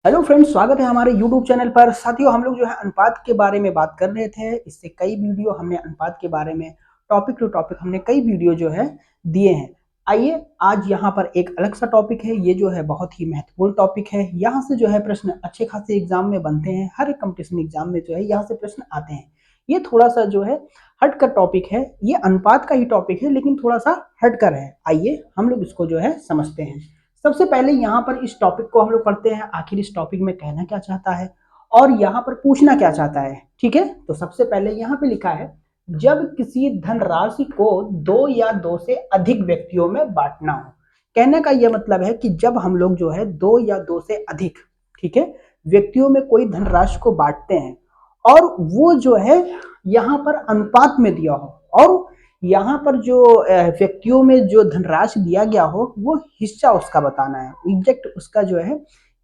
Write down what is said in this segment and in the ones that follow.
Hello friends, स्वागत है हमारे यूट्यूब चैनल पर। साथियों, हम लोग जो है अनुपात के बारे में बात कर रहे थे। इससे कई वीडियो हमने अनुपात के बारे में टॉपिक टू टॉपिक हमने कई वीडियो जो है दिए हैं। आइए, आज यहाँ पर एक अलग सा टॉपिक है। ये जो है बहुत ही महत्वपूर्ण टॉपिक है। यहाँ से जो है प्रश्न अच्छे खासे एग्जाम में बनते हैं। हर एक कंपटीशन एग्जाम में जो है यहाँ से प्रश्न आते हैं। ये थोड़ा सा जो है हटकर टॉपिक है। ये अनुपात का ही टॉपिक है लेकिन थोड़ा सा हटकर है। आइए हम लोग इसको जो है समझते हैं। सबसे पहले यहाँ पर इस टॉपिक को हम लोग पढ़ते हैं, आखिर इस टॉपिक में कहना क्या चाहता है और यहाँ पर पूछना क्या चाहता है। ठीक है, तो सबसे पहले यहाँ पे लिखा है, जब किसी धनराशि को दो या दो से अधिक व्यक्तियों में बांटना हो। कहने का यह मतलब है कि जब हम लोग जो है दो या दो से अधिक, ठीक है, व्यक्तियों में कोई धनराशि को बांटते हैं और वो जो है यहाँ पर अनुपात में दिया हो और यहाँ पर जो व्यक्तियों में जो धनराशि दिया गया हो वो हिस्सा उसका बताना है, एग्जैक्ट उसका जो है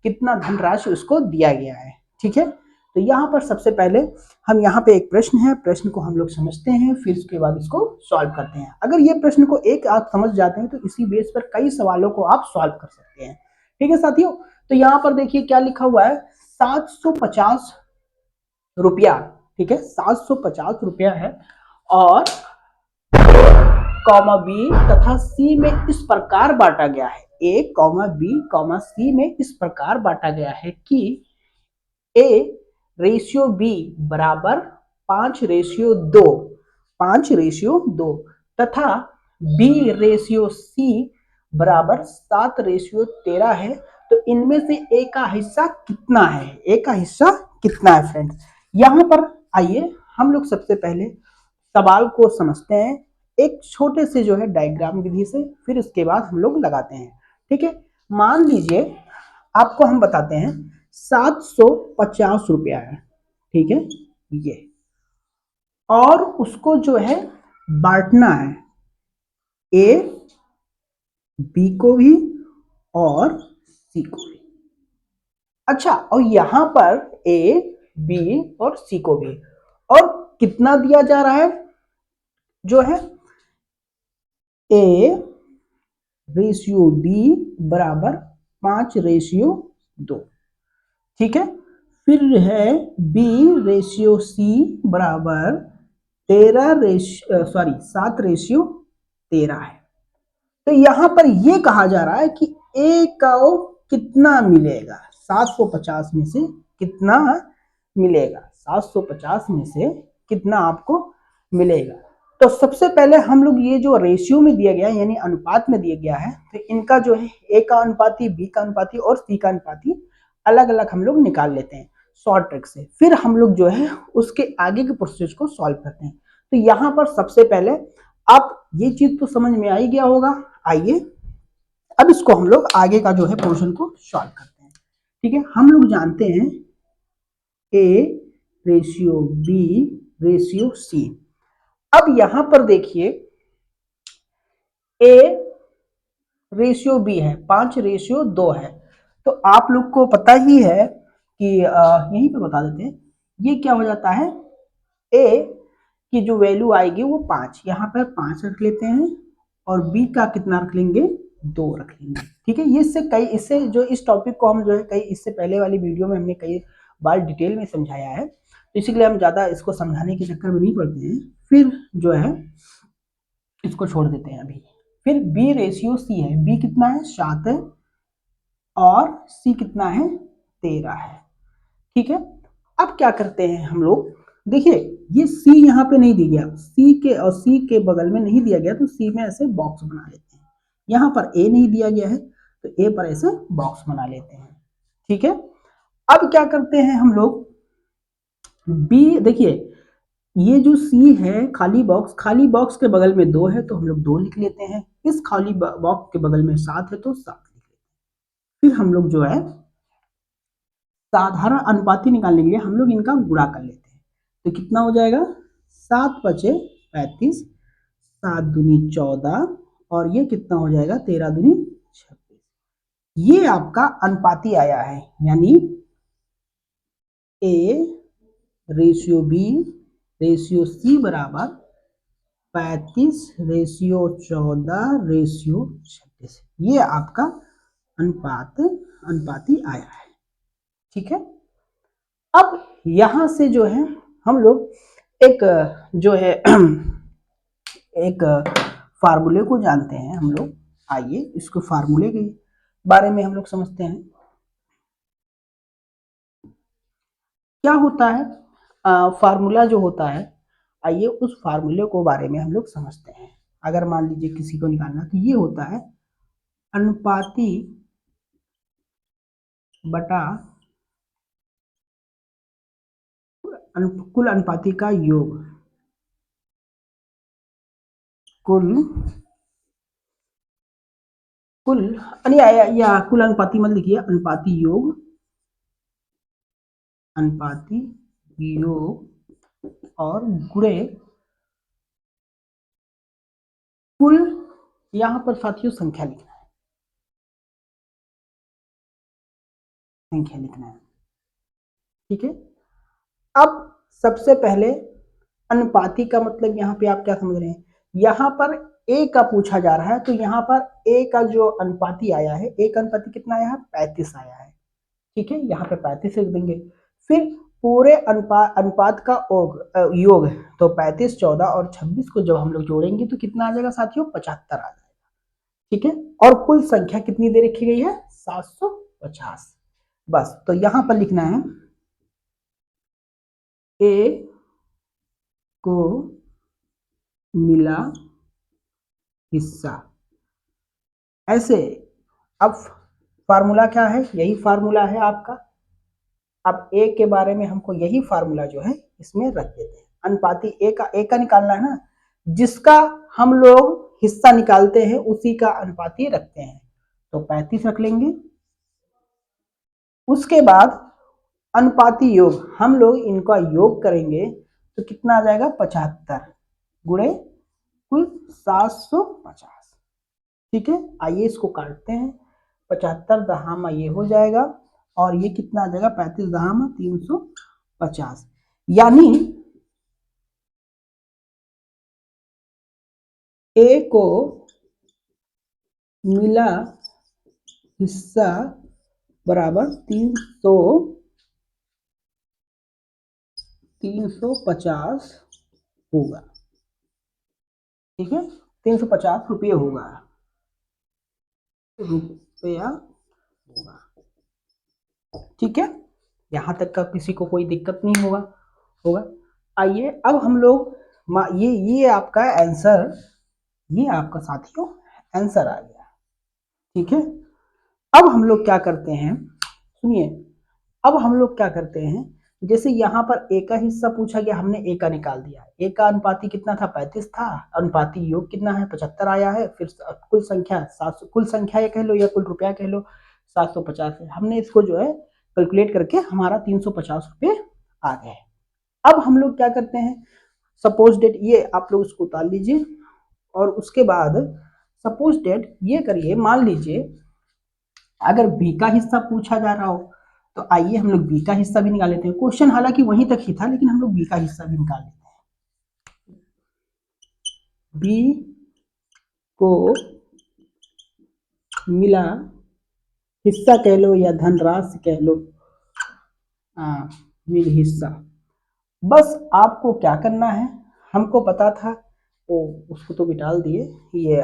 कितना धनराशि उसको दिया गया है। ठीक है, तो यहाँ पर सबसे पहले हम यहाँ पे एक प्रश्न है, प्रश्न को हम लोग समझते हैं, फिर उसके बाद इसको सॉल्व करते हैं। अगर ये प्रश्न को एक आप समझ जाते हैं तो इसी बेस पर कई सवालों को आप सॉल्व कर सकते हैं। ठीक है साथियों, तो यहाँ पर देखिए क्या लिखा हुआ है, 750 रुपया। ठीक है, 750 रुपया है और कॉमा बी तथा सी में इस प्रकार बांटा गया है। ए कॉमा बी कॉमा सी में इस प्रकार बांटा गया है कि ए रेशियो बी बराबर 5:2, 5:2 तथा बी रेशियो सी बराबर 7:13 है। तो इनमें से ए का हिस्सा कितना है, ए का हिस्सा कितना है फ्रेंड्स। यहां पर आइए हम लोग सबसे पहले सवाल को समझते हैं एक छोटे से जो है डायग्राम विधि से, फिर उसके बाद हम लोग लगाते हैं। ठीक है, मान लीजिए आपको हम बताते हैं 750 रुपया है। ठीक है, ये और उसको जो है बांटना है, ए बी को भी और सी को भी। अच्छा, और यहां पर ए बी और सी को भी, और कितना दिया जा रहा है जो है ए रेशियो बी बराबर 5:2। ठीक है, फिर है बी रेशियो सी बराबर 7:13 है। तो यहां पर यह कहा जा रहा है कि ए का कितना मिलेगा, 750 में से कितना मिलेगा, 750 में से कितना आपको मिलेगा। तो सबसे पहले हम लोग ये जो रेशियो में दिया गया है यानी अनुपात में दिया गया है, तो इनका जो है ए का अनुपाती, बी का अनुपाती और सी का अनुपाती अलग अलग हम लोग निकाल लेते हैं शॉर्ट ट्रिक से। फिर हम लोग जो है उसके आगे के प्रोसेस को सॉल्व करते हैं। तो यहाँ पर सबसे पहले आप ये चीज तो समझ में आ ही गया होगा। आइए अब इसको हम लोग आगे का जो है पोर्शन को सॉल्व करते हैं। ठीक है, हम लोग जानते हैं A ratio B ratio C. अब यहां पर देखिए ए रेशियो बी है, 5:2 है। तो आप लोग को पता ही है कि यहीं पे बता देते हैं, ये क्या हो जाता है, ए की जो वैल्यू आएगी वो 5, यहाँ पर 5 रख लेते हैं और बी का कितना रख लेंगे, 2 रख लेंगे। ठीक है, ये इससे कई, इससे जो इस टॉपिक को हम जो है कई इससे पहले वाली वीडियो में हमने कई बार डिटेल में समझाया है, तो इसीलिए हम ज्यादा इसको समझाने के चक्कर में नहीं पड़ते हैं। फिर जो है इसको छोड़ देते हैं अभी। फिर बी रेशियो सी है, बी कितना है, 7 है और सी कितना है, 13 है। ठीक है, अब क्या करते हैं हम लोग, देखिए ये सी यहाँ पे नहीं दिया गया, सी के और सी के बगल में नहीं दिया गया, तो सी में ऐसे बॉक्स बना लेते हैं। यहाँ पर ए नहीं दिया गया है तो ए पर ऐसे बॉक्स बना लेते हैं। ठीक है, अब क्या करते हैं हम लोग, बी देखिए ये जो सी है खाली बॉक्स के बगल में 2 है तो हम लोग 2 लिख लेते हैं। इस खाली बॉक्स के बगल में 7 है तो 7 लिख लेते हैं। फिर हम लोग जो है साधारण अनुपाती निकालने के लिए हम लोग इनका गुणा कर लेते हैं। तो कितना हो जाएगा, 7×5 = 35, 7×2 = 14 और ये कितना हो जाएगा, 13×2 = 26। ये आपका अनुपाती आया है, यानी A ratio B ratio C बराबर 35:14:26। ये आपका अनुपाती आया है। ठीक है। अब यहां से जो है हम लोग एक जो है एक फार्मूले को जानते हैं हम लोग। आइए इसको फार्मूले के बारे में हम लोग समझते हैं क्या होता है। फार्मूला जो होता है, आइए उस फार्मूले को बारे में हम लोग समझते हैं। अगर मान लीजिए किसी को निकालना तो ये होता है अनुपाती बटा कुल अनुपाती का योग। कुल कुल या कुल अनुपाती मत लिखिए, अनुपाती योग, अनुपाती योग और गुणे कुल, यहां पर साथियों संख्या लिखना है, संख्या लिखना है। ठीक है। अब सबसे पहले अनुपाती का मतलब यहाँ पे आप क्या समझ रहे हैं, यहाँ पर ए का पूछा जा रहा है, तो यहाँ पर ए का जो अनुपाती आया है, ए का अनुपाती कितना आया है, 35 आया है। ठीक है, यहाँ पे 35 लिख देंगे। फिर पूरे अनुपात का योग, तो 35, 14 और 26 को जब हम लोग जोड़ेंगे तो कितना आ जाएगा साथियों, 75 आ जाएगा। ठीक है। और कुल संख्या कितनी दे रखी गई है, 750। बस, तो यहां पर लिखना है ए को मिला हिस्सा, ऐसे। अब फार्मूला क्या है, यही फार्मूला है आपका। अब ए के बारे में हमको यही फार्मूला जो है इसमें रख देते हैं। अनुपाती ए का निकालना है ना, जिसका हम लोग हिस्सा निकालते हैं उसी का अनुपाती रखते हैं, तो 35 रख लेंगे। उसके बाद अनुपाती योग, हम लोग इनका योग करेंगे तो कितना आ जाएगा, 75 गुणे कुल 750। ठीक है, आइए इसको काटते हैं। 75 दहामा ये हो जाएगा और ये कितना आ जाएगा, 35 दहामा 350। यानी ए को मिला हिस्सा बराबर 350 होगा। ठीक है, 350 रुपये होगा, होगा। ठीक है, यहां तक का किसी को कोई दिक्कत नहीं होगा। आइए अब हम लोग ये आपका आंसर, ये आपका साथियों आंसर आ गया। ठीक है। अब हम लोग क्या करते हैं, सुनिए, अब हम लोग क्या करते हैं, जैसे यहाँ पर ए का हिस्सा पूछा गया, हमने ए का निकाल दिया। ए का अनुपाती कितना था, 35 था। अनुपाती योग कितना है, 75 आया है। फिर कुल संख्या 700, कुल संख्या ये कह लो या कुल रुपया कह लो, 750 है। हमने इसको जो है कैलकुलेट करके हमारा 350 रुपये आ गए। अब हम लोग क्या करते हैं, सपोज डेट, ये आप लोग इसको उतार लीजिए और उसके बाद सपोज डेट ये करिए, मान लीजिए अगर बी का हिस्सा पूछा जा रहा हो तो आइए हम लोग बी का हिस्सा भी निकाल लेते हैं। क्वेश्चन हालांकि वहीं तक ही था, लेकिन हम लोग बी का हिस्सा भी निकाल लेते हैं। बी को मिला हिस्सा कह लो या धनराशि कह लो, मिल हिस्सा। बस आपको क्या करना है, हमको पता था, वो उसको तो बिटाल दिए। ये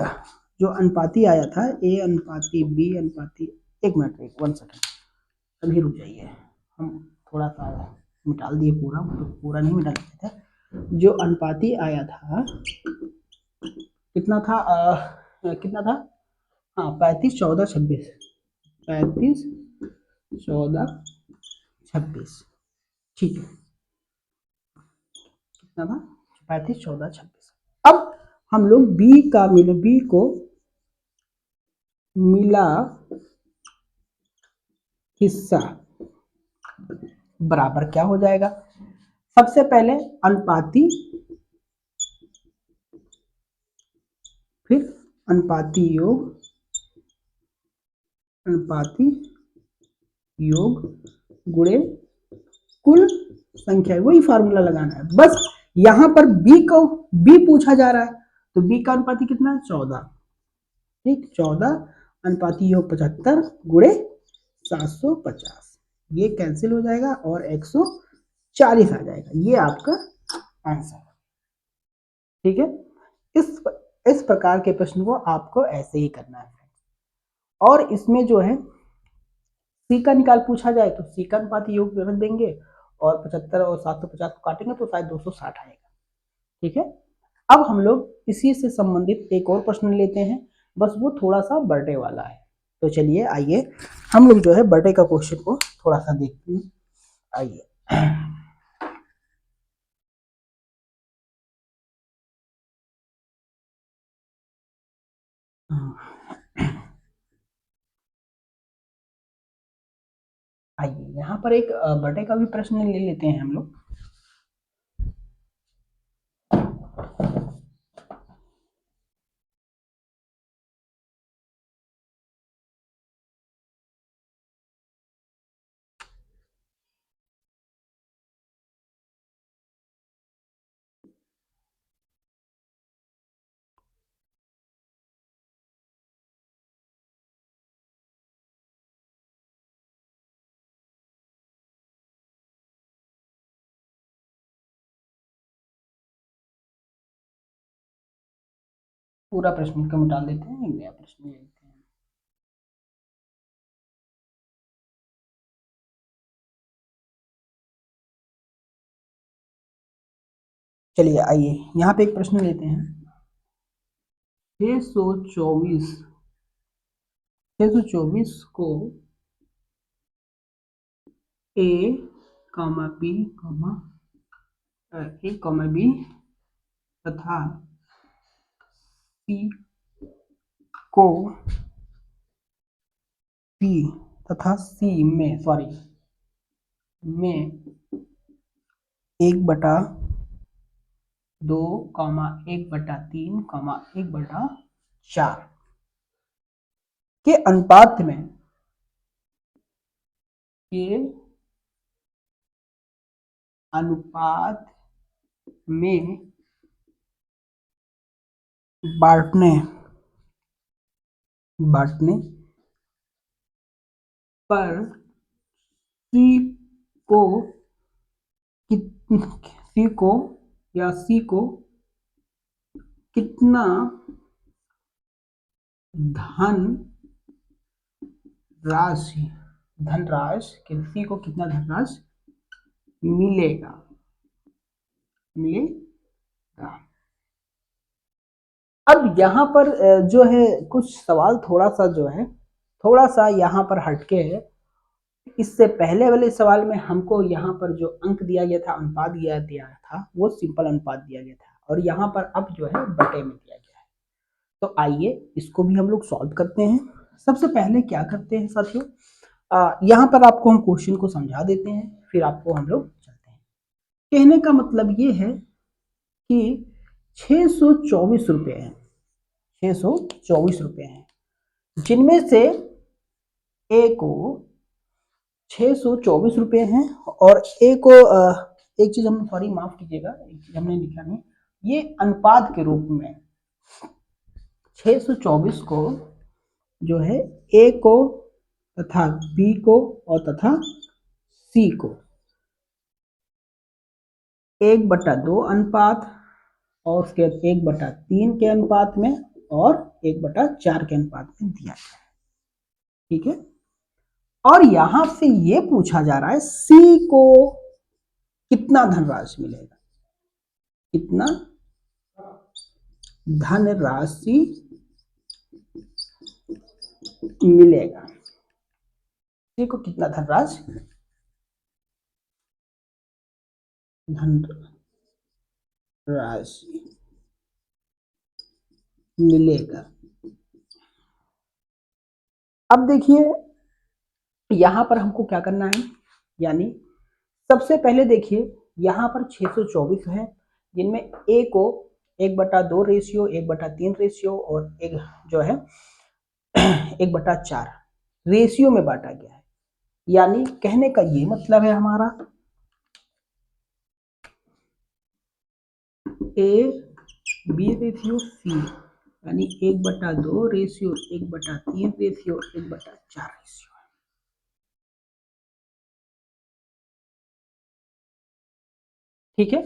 जो अनुपाती आया था, ए अनुपाती बी अनुपाती, एक मिनट, एक 1 सेकेंड, अभी रुक जाइए, हम थोड़ा सा मिटाल दिए, पूरा पूरा नहीं मिटा सकते थे। जो अनुपाती आया था कितना था, कितना था, हाँ 35, 14, 26, 35, 14, 26। ठीक है, कितना था, 35, 14, 26। अब हम लोग बी को मिला हिस्सा बराबर क्या हो जाएगा, सबसे पहले अनुपाती, फिर अनुपाती योग गुणे कुल संख्या, वही फार्मूला लगाना है। बस यहां पर बी पूछा जा रहा है, तो बी का अनुपाती कितना है, 14। ठीक, 14 अनुपाती योग 75 गुणे 750, ये कैंसिल हो जाएगा और 140 आ जाएगा। ये आपका आंसर है। ठीक है, इस प्रकार के प्रश्न को आपको ऐसे ही करना है। और इसमें जो है सी का निकाल पूछा जाए तो सी का अनुपात योग रख देंगे और 75 और 750 को काटेंगे तो शायद 260 आएगा। ठीक है, अब हम लोग इसी से संबंधित एक और प्रश्न लेते हैं, बस वो थोड़ा सा बर्थडे वाला है। तो चलिए आइए हम लोग जो है बर्थडे का क्वेश्चन को थोड़ा सा देखते हैं। आइए आइए यहाँ पर एक बर्थडे का भी प्रश्न ले लेते हैं हम लोग। पूरा प्रश्न का मिटा देते हैं, एक नया प्रश्न ले लेते हैं। चलिए आइए यहाँ पे एक प्रश्न लेते हैं। 624 को ए कॉमा बी कॉमा ए कॉमा बी तथा सी को बी तथा सी में 1/2 कॉमा 1/3 कॉमा 1/4 के अनुपात में बांटने पर सी को कितना धनराशि मिलेगा। अब यहाँ पर जो है कुछ सवाल थोड़ा सा यहाँ पर हटके है। इससे पहले वाले सवाल में हमको यहाँ पर जो अंक दिया गया था, अनुपात दिया था, वो सिंपल अनुपात दिया गया था और यहाँ पर अब जो है बटे में दिया गया है। तो आइए इसको भी हम लोग सॉल्व करते हैं। सबसे पहले क्या करते हैं साथियों, यहाँ पर आपको हम क्वेश्चन को समझा देते हैं, फिर आपको हम लोग चलते हैं। कहने का मतलब ये है कि 624 रुपये हैं, 624 रुपये हैं, जिनमें से ए को 624 रुपये हैं और ए को एक चीज हमने सॉरी माफ कीजिएगा, एक चीज हमने लिखा नहीं, ये अनुपात के रूप में 624 को जो है ए को तथा बी को और तथा सी को 1/2 अनुपात और उसके 1/3 के अनुपात में और 1/4 के अनुपात में दिया गया है। ठीक है, और यहां से ये पूछा जा रहा है सी को कितना धनराशि मिलेगा, कितना धनराशि मिलेगा, सी को कितना धनराशि मिलेगा। अब देखिए यहां पर हमको क्या करना है, यानी सबसे पहले देखिए यहाँ पर 624 है, जिनमें ए को 1/2 रेशियो 1/3 रेशियो और एक जो है 1/4 रेशियो में बांटा गया है। यानी कहने का ये मतलब है हमारा ए बी रेशियो सी यानी 1/2 रेशियो 1/3 रेशियो 1/4 रेशियो। ठीक है,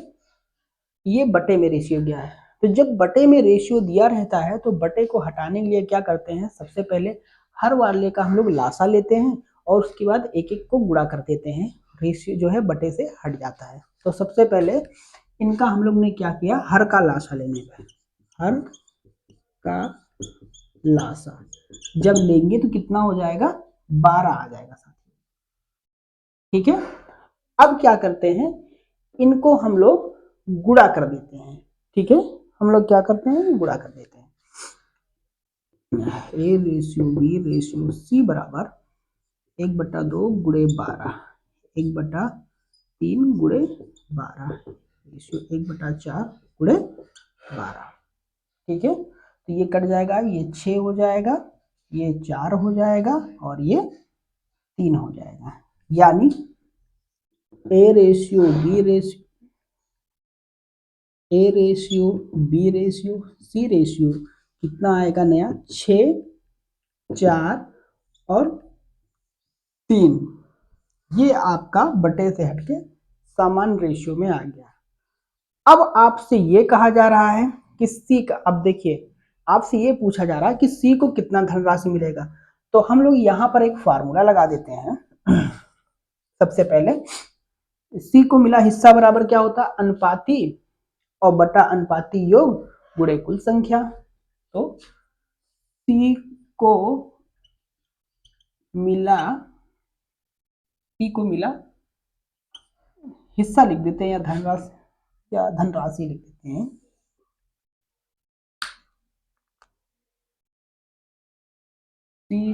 ये बटे में रेशियो गया है। तो जब बटे में रेशियो दिया रहता है तो बटे को हटाने के लिए क्या करते हैं, सबसे पहले हर वाले का हम लोग लासा लेते हैं और उसके बाद एक एक को गुणा कर देते हैं, रेशियो जो है बटे से हट जाता है। तो सबसे पहले इनका हम लोग ने क्या किया, हर का लासा लेने पे, हर का लासा जब लेंगे तो कितना हो जाएगा, 12 आ जाएगा साथियों। ठीक है, अब क्या करते हैं, इनको हम लोग गुणा कर देते हैं। ठीक है, हम लोग क्या करते हैं, गुणा कर देते हैं। A ratio B ratio C बराबर 1/2 गुणे 12, 1/3 गुणे 12 रेशियो 1/4 गुणे 12। ठीक है, तो ये कट जाएगा, ये 6 हो जाएगा, ये 4 हो जाएगा और ये 3 हो जाएगा। यानी A ratio B ratio A ratio B ratio C ratio कितना आएगा नया, 6, 4 और 3। ये आपका बटे से हटके समान रेशियो में आ गया। अब आपसे ये कहा जा रहा है कि सी का, अब देखिए आपसे ये पूछा जा रहा है कि सी को कितना धनराशि मिलेगा। तो हम लोग यहाँ पर एक फार्मूला लगा देते हैं। सबसे पहले सी को मिला हिस्सा बराबर क्या होता है, अनुपाती और बटा अनुपाती योग गुणे कुल संख्या। तो सी को मिला हिस्सा लिख देते हैं या धनराशि लिख देते हैं। सी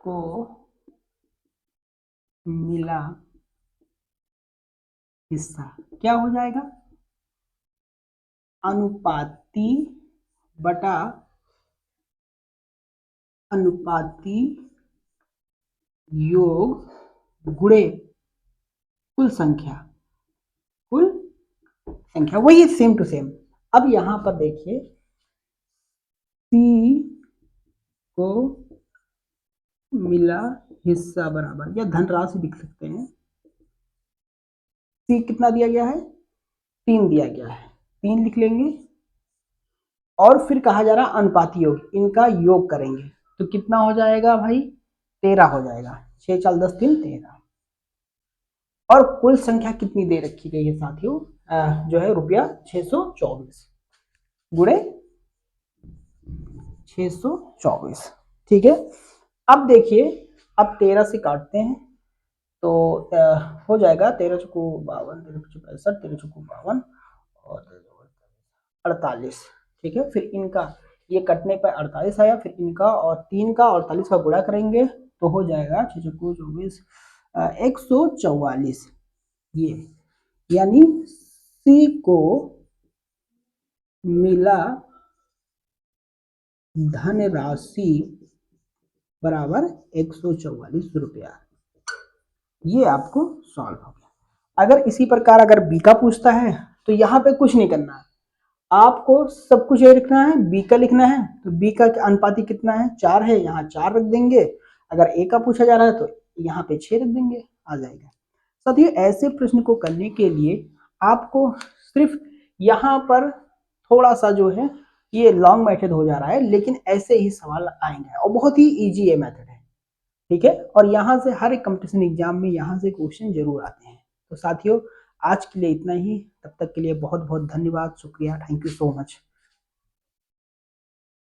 को मिला हिस्सा क्या हो जाएगा, अनुपाती बटा अनुपाती योग गुणे कुल संख्या, वही सेम टू सेम। अब यहां पर देखिए सी को मिला हिस्सा बराबर, या धनराशि लिख सकते हैं। सी कितना दिया गया है, 3 दिया गया है, 3 लिख लेंगे। और फिर कहा जा रहा है अनुपाती योग, इनका योग करेंगे तो कितना हो जाएगा भाई, 13 हो जाएगा। 6 4 10 3 13। और कुल संख्या कितनी दे रखी गई है साथियों, जो है रुपया 624 गुणे 624। ठीक है, अब देखिए, अब 13 से काटते हैं तो हो जाएगा 13 चौको 52, 13 पचों 65, 13 चौको 52 और 48। ठीक है, फिर इनका ये कटने पर 48 आया, फिर इनका और 3 का और 48 का गुणा करेंगे तो हो जाएगा 6 चौको 24, 144। ये यानी सी को मिला धनराशि बराबर 144 रुपया। ये आपको सॉल्व हो गया। अगर इसी प्रकार अगर बी का पूछता है तो यहाँ पे कुछ नहीं करना है, आपको सब कुछ ये लिखना है, बी का लिखना है। तो बी का अनुपाती कितना है, 4 है, यहाँ 4 रख देंगे। अगर ए का पूछा जा रहा है तो यहाँ पे 6 रख देंगे, आ जाएगा। साथियों ऐसे प्रश्न को करने के लिए आपको सिर्फ यहाँ पर थोड़ा सा जो है ये लॉन्ग मेथड हो जा रहा है, लेकिन ऐसे ही सवाल आएंगे और बहुत ही इजी ये मेथड है। ठीक है, और यहाँ से हर एक कंपटीशन एग्जाम में यहाँ से क्वेश्चन जरूर आते हैं। तो साथियों आज के लिए इतना ही, तब तक के लिए बहुत बहुत धन्यवाद, शुक्रिया, थैंक यू सो मच।